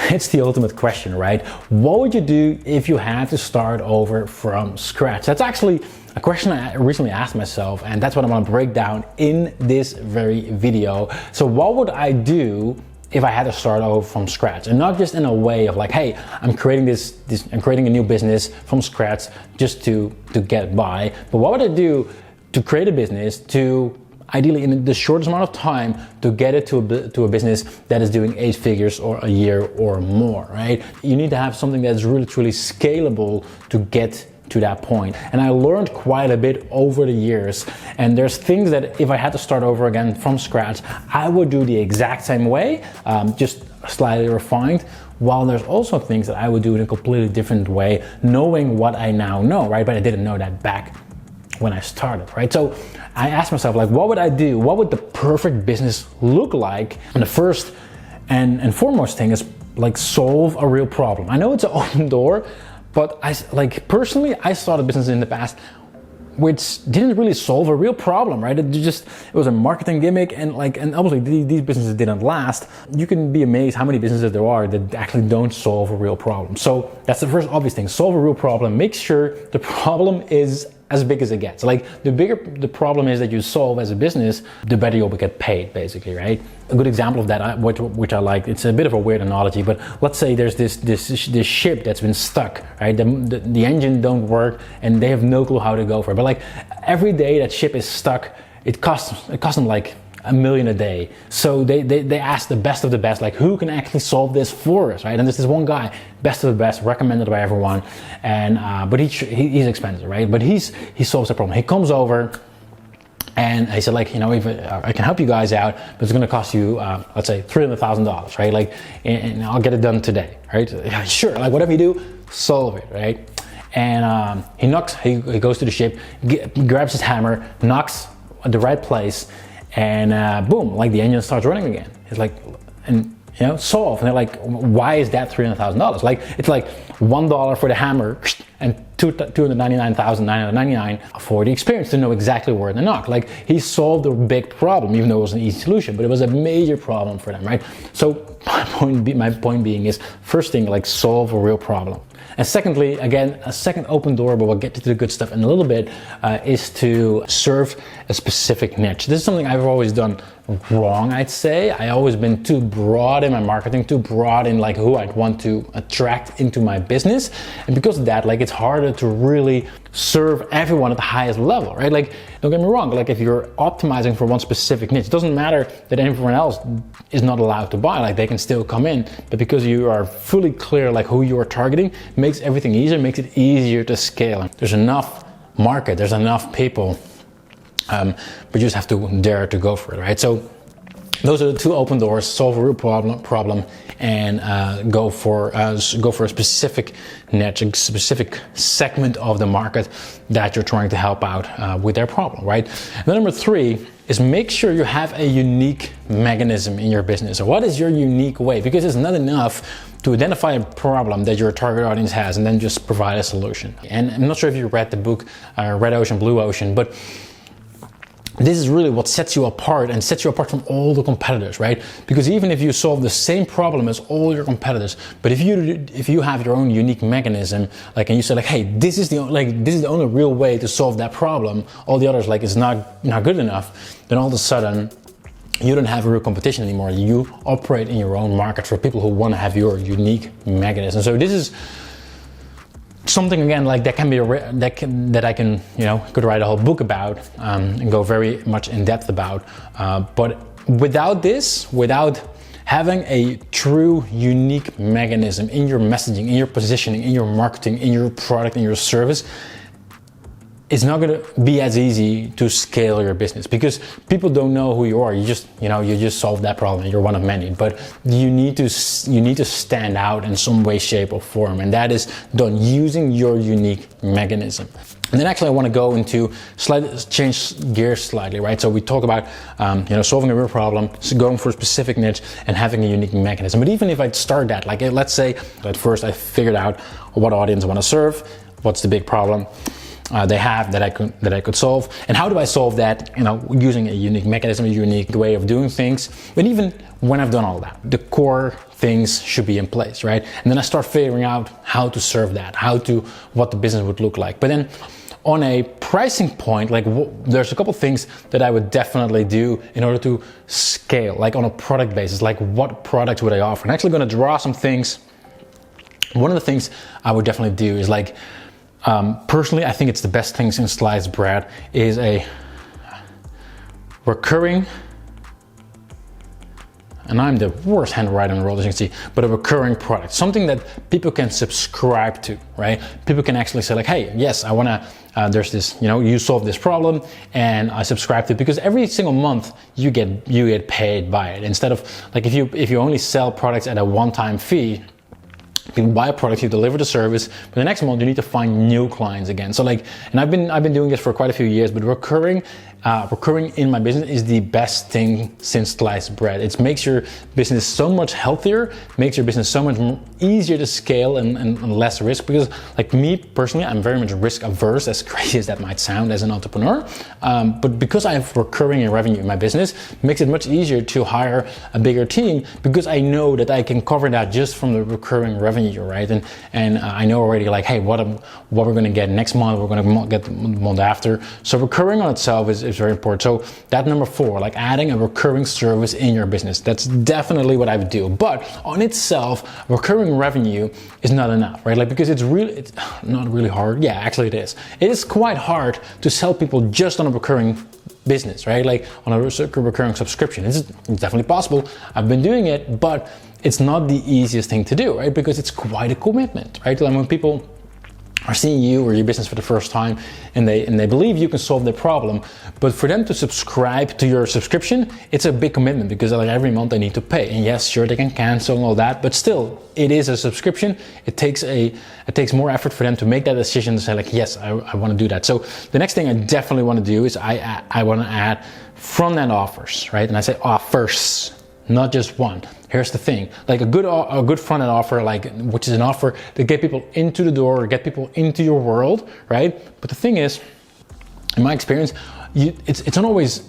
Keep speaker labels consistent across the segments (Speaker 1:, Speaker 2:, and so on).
Speaker 1: it's the ultimate question, right? What would you do if you had to start over from scratch? That's actually a question I recently asked myself, and that's what I'm gonna break down in this very video. So what would I do if I had to start over from scratch? And not just in a way of like, hey, I'm creating I'm creating a new business from scratch just to get by, but what would I do to create a business, to ideally in the shortest amount of time, to get it to a business that is doing 8 figures or a year or more, right? You need to have something that's really truly scalable to get to that point. And I learned quite a bit over the years, and there's things that if I had to start over again from scratch, I would do the exact same way, just slightly refined, while there's also things that I would do in a completely different way, knowing what I now know, right? But I didn't know that back when I started, right? So I asked myself, like, what would I do? What would the perfect business look like? And the first and foremost thing is like solve a real problem. I know it's an open door, but personally, I started business in the past which didn't really solve a real problem, right? It was a marketing gimmick, and obviously these businesses didn't last. You can be amazed how many businesses there are that actually don't solve a real problem. So that's the first obvious thing: solve a real problem. Make sure the problem is as big as it gets. Like, the bigger the problem is that you solve as a business, the better you'll get paid, basically, right? A good example of that, which I like, it's a bit of a weird analogy, but let's say there's this ship that's been stuck, right? The engine don't work, and they have no clue how to go for it. But like, every day that ship is stuck, it costs them like $1 million a day. So they ask the best of the best, like, who can actually solve this for us, right? And there's this one guy, best of the best, recommended by everyone, and but he's expensive, right? But he solves the problem. He comes over and he said, like, you know, if I can help you guys out, but it's going to cost you, let's say $300,000, right? Like, and I'll get it done today, right? Yeah, sure. Like, whatever you do, solve it, right? And he goes to the ship, grabs his hammer, knocks at the right place, and boom, like, the engine starts running again. It's like, and you know, solve. And they're like, why is that $300,000? Like, it's like $1 for the hammer and $299,999 for the experience to know exactly where to knock. Like, he solved a big problem, even though it was an easy solution, but it was a major problem for them, right? So my point being is, first thing, like, solve a real problem. And secondly, again, a second open door, but we'll get to the good stuff in a little bit, is to serve a specific niche. This is something I've always done wrong, I'd say. I've always been too broad in my marketing, too broad in like who I'd want to attract into my business. And because of that, like, it's harder to really serve everyone at the highest level, right? Like, don't get me wrong, like, if you're optimizing for one specific niche, it doesn't matter that everyone else is not allowed to buy, like, they can still come in. But because you are fully clear, like, who you're targeting, makes everything easier, makes it easier to scale. There's enough market, there's enough people, but you just have to dare to go for it, right? So those are the two open doors: solve a real problem, and go for a specific niche, a specific segment of the market that you're trying to help out with their problem, right? And then number 3 is make sure you have a unique mechanism in your business. So what is your unique way? Because it's not enough to identify a problem that your target audience has and then just provide a solution. And I'm not sure if you read the book Red Ocean, Blue Ocean, but this is really what sets you apart, and sets you apart from all the competitors, right? Because even if you solve the same problem as all your competitors, but if you have your own unique mechanism, like, and you say, like, hey, this is the only real way to solve that problem, all the others, like, it's not good enough, then all of a sudden you don't have a real competition anymore. You operate in your own market for people who want to have your unique mechanism. So this is something, again, like, that can be that I can, you know, could write a whole book about, and go very much in depth about. But without having a true unique mechanism in your messaging, in your positioning, in your marketing, in your product, in your service, it's not going to be as easy to scale your business, because people don't know who you are. You just solve that problem. You're one of many, but you need to stand out in some way, shape, or form, and that is done using your unique mechanism. And then actually I want to go into change gears slightly, right? So we talk about solving a real problem, going for a specific niche, and having a unique mechanism. But even if I start that, like, let's say at first I figured out what audience I want to serve, what's the big problem they have that I could solve, and how do I solve that, using a unique mechanism, a unique way of doing things. But even when I've done all that, the core things should be in place, right? And then I start figuring out how to serve that, what the business would look like. But then on a pricing point, like there's a couple things that I would definitely do in order to scale, like on a product basis, like what products would I offer? I'm actually going to draw some things. One of the things I would definitely do is like, personally, I think it's the best thing since sliced bread is a recurring, and I'm the worst handwriter in the world, as you can see, but a recurring product, something that people can subscribe to, right? People can actually say like, hey, yes, I wanna, there's this, you solve this problem and I subscribe to it, because every single month you get paid by it. Instead of like, if you only sell products at a one-time fee, people buy a product, you deliver the service, but the next month you need to find new clients again. So like, and I've been doing this for quite a few years, but recurring in my business is the best thing since sliced bread. It makes your business so much healthier, makes your business so much easier to scale and less risk. Because like me personally, I'm very much risk averse, as crazy as that might sound as an entrepreneur. But because I have recurring revenue in my business, it makes it much easier to hire a bigger team, because I know that I can cover that just from the recurring revenue, right? And I know already like, hey, what we're gonna get next month, we're gonna get the month after. So recurring on itself is very important. So that number 4, like adding a recurring service in your business, that's definitely what I would do. But on itself, recurring revenue is not enough, right? Like, because it's not really hard. Yeah, actually it is. It is quite hard to sell people just on a recurring business, right? Like on a recurring subscription. It's definitely possible. I've been doing it, but it's not the easiest thing to do, right? Because it's quite a commitment, right? Like when people are seeing you or your business for the first time and they believe you can solve their problem, but for them to subscribe to your subscription, it's a big commitment, because like every month they need to pay. And yes, sure, they can cancel and all that, but still it is a subscription. It takes more effort for them to make that decision to say like, yes, I want to do that. So the next thing I definitely want to do is I want to add front-end offers, right? And I say offers, not just one. Here's the thing, like a good front-end offer, like which is an offer to get people into the door, get people into your world, right? But the thing is, in my experience, it's not always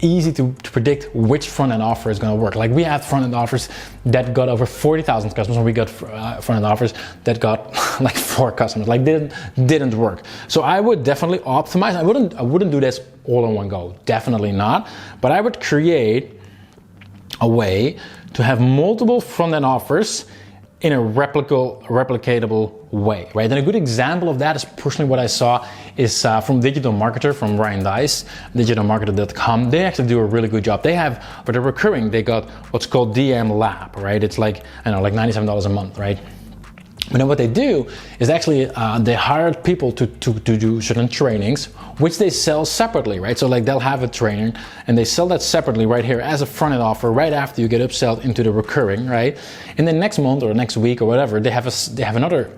Speaker 1: easy to predict which front-end offer is going to work. Like we had front-end offers that got over 40,000 customers, and we got front-end offers that got like 4 customers, like didn't work. So I would definitely optimize. I wouldn't do this all in one go, definitely not. But I would create a way to have multiple front-end offers in a replicatable way, right? And a good example of that is personally what I saw is from Digital Marketer, from Ryan Dice, digitalmarketer.com. They actually do a really good job. They have, for the recurring, they got what's called DM Lab, right? It's like, I don't know, like $97 a month, right? But then what they do is actually they hired people to do certain trainings, which they sell separately, right? So like they'll have a training and they sell that separately right here as a front-end offer right after you get upselled into the recurring, right? And then next month or next week or whatever, they have another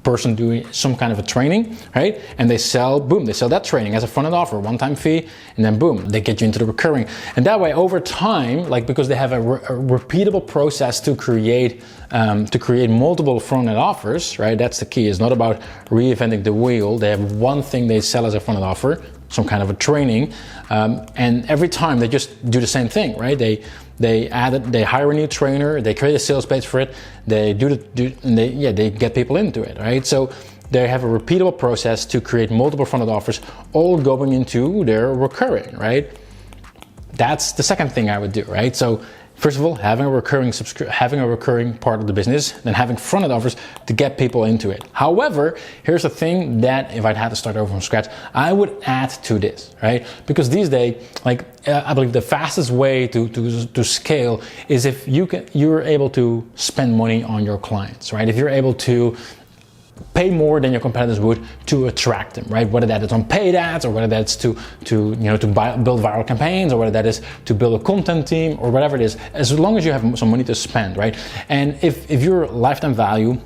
Speaker 1: person doing some kind of a training, right? And they sell that training as a front-end offer, one-time fee, and then boom, they get you into the recurring. And that way, over time, like because they have a repeatable process to create multiple front-end offers, right? That's the key. It's not about reinventing the wheel. They have one thing they sell as a front-end offer, some kind of a training, and every time they just do the same thing, right? They hire a new trainer, they create a sales page for it, they get people into it, right? So they have a repeatable process to create multiple front-end offers, all going into their recurring, right? That's the second thing I would do, right? So first of all, having a recurring part of the business, then having front-end offers to get people into it. However, here's the thing that if I'd had to start over from scratch, I would add to this, right? Because these days, like I believe the fastest way to scale is if you're able to spend money on your clients, right? If you're able to pay more than your competitors would to attract them, right? Whether that is on paid ads, or whether that's to build viral campaigns, or whether that is to build a content team, or whatever it is, as long as you have some money to spend, right? And if your lifetime value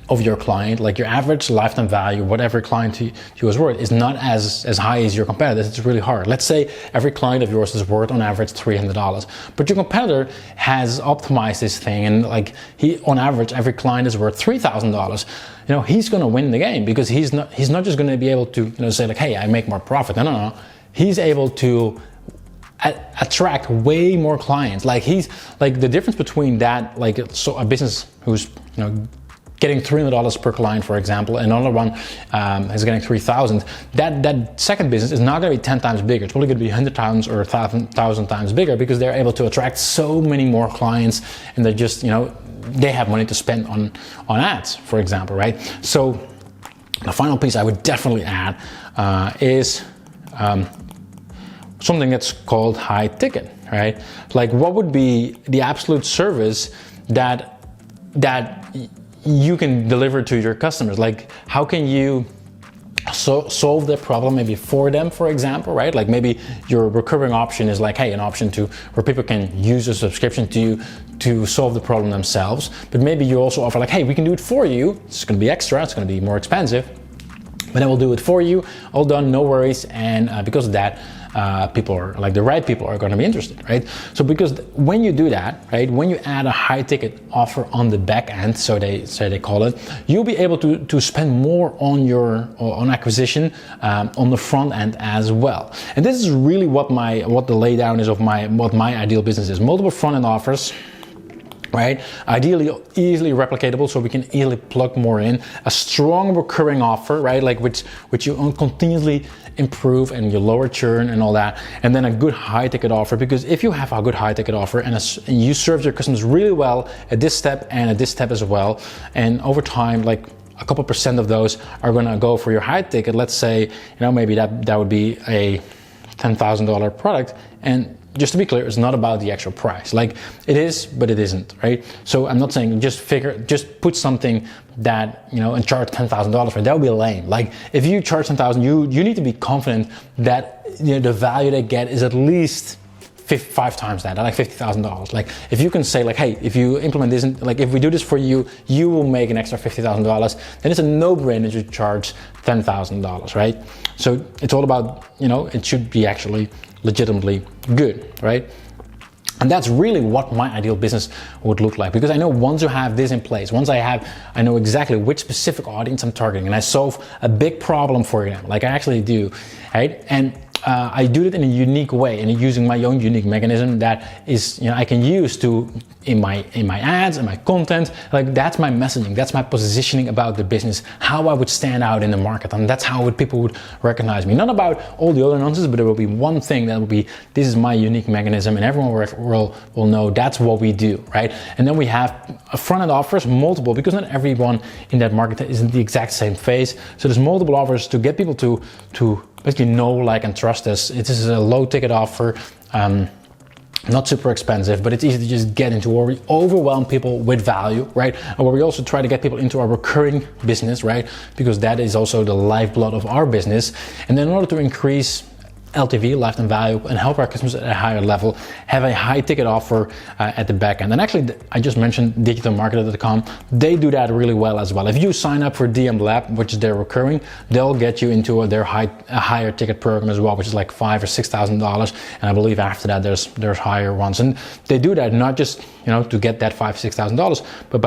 Speaker 1: of your client, like your average lifetime value, whatever client to you is worth, is not as high as your competitors, it's really hard. Let's say every client of yours is worth on average $300, but your competitor has optimized this thing, and like on average every client is worth $3,000. He's going to win the game, because he's not just going to be able to say like, hey, I make more profit. No. He's able to attract way more clients. Like he's like the difference between that, like so a business who's getting $300 per client, for example, and another one is getting 3,000. That second business is not going to be 10 times bigger. It's probably going to be 100 times or 1,000 times bigger because they're able to attract so many more clients, and they just they have money to spend on ads, for example, right? So the final piece I would definitely add is something that's called high ticket, right? Like what would be the absolute service that you can deliver to your customers? Like how can you solve their problem maybe for them, for example, right? Like maybe your recurring option is like, hey, an option where people can use a subscription to you to solve the problem themselves. But maybe you also offer like, hey, we can do it for you. It's going to be extra, it's going to be more expensive, but then we'll do it for you, all done, no worries. And because of that, people are like the right people are going to be interested, right? So because when you do that, right, when you add a high ticket offer on the back end, so they call it, you'll be able to spend more on acquisition on the front end as well. And this is really what the laydown is of what my ideal business is: multiple front end offers, right? Ideally easily replicatable, so we can easily plug more in. A strong recurring offer, right? Like which you continuously improve and you lower churn and all that. And then a good high ticket offer, because if you have a good high ticket offer and you serve your customers really well at this step and at this step as well, and over time, like a couple % of those are gonna go for your high ticket. Let's say, maybe that would be a $10,000 product. And just to be clear, it's not about the actual price. Like it is, but it isn't, right? So I'm not saying just put something that, and charge $10,000 for it. That would be lame. Like if you charge $10,000, you need to be confident that the value they get is at least 5 times that, like $50,000. Like if you can say like, hey, if you implement this, like if we do this for you, you will make an extra $50,000, then it's a no-brainer to charge $10,000, right? So it's all about, it should be actually legitimately good, right? And that's really what my ideal business would look like, because I know once you have this in place, I know exactly which specific audience I'm targeting, and I solve a big problem for them, like I actually do, right? And I do it in a unique way, and using my own unique mechanism that is, I can use in my ads and my content. Like that's my messaging, that's my positioning about the business, how I would stand out in the market, and that's how people would recognize me. Not about all the other nonsense, but there will be one thing that will be, this is my unique mechanism, and everyone will know that's what we do, right? And then we have front-end offers, multiple, because not everyone in that market is in the exact same phase. So there's multiple offers to get people to basically know, like, and trust us. This is a low ticket offer, not super expensive, but it's easy to just get into where we overwhelm people with value, right? And where we also try to get people into our recurring business, right? Because that is also the lifeblood of our business. And then in order to increase LTV, lifetime value, and help our customers at a higher level, have a high ticket offer at the back end. And actually, I just mentioned digitalmarketer.com. They do that really well as well. If you sign up for DM Lab, which is their recurring, they'll get you into their higher ticket program as well, which is like $5,000 or $6,000. And I believe after that, there's higher ones. And they do that not just to get that $5,000, $6,000, but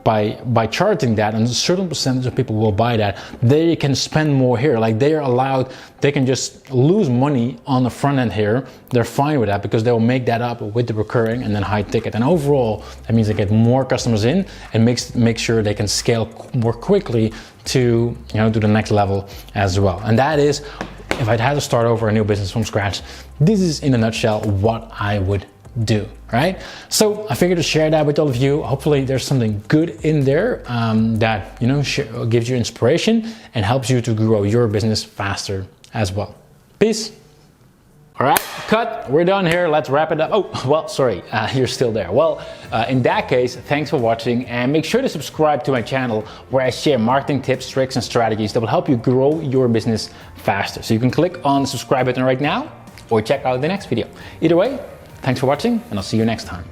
Speaker 1: by charging that, and a certain percentage of people will buy that, they can spend more here. Like they can just lose money on the front end here. They're fine with that because they'll make that up with the recurring and then high ticket. And overall, that means they get more customers in and make sure they can scale more quickly to the next level as well. And that is, if I'd had to start over a new business from scratch, this is in a nutshell what I would do, right? So I figured to share that with all of you. Hopefully there's something good in there that gives you inspiration and helps you to grow your business faster as well. Peace. All right, cut. We're done here. Let's wrap it up. Oh, well, sorry, you're still there. Well, in that case, thanks for watching, and make sure to subscribe to my channel where I share marketing tips, tricks, and strategies that will help you grow your business faster. So you can click on the subscribe button right now or check out the next video. Either way, thanks for watching, and I'll see you next time.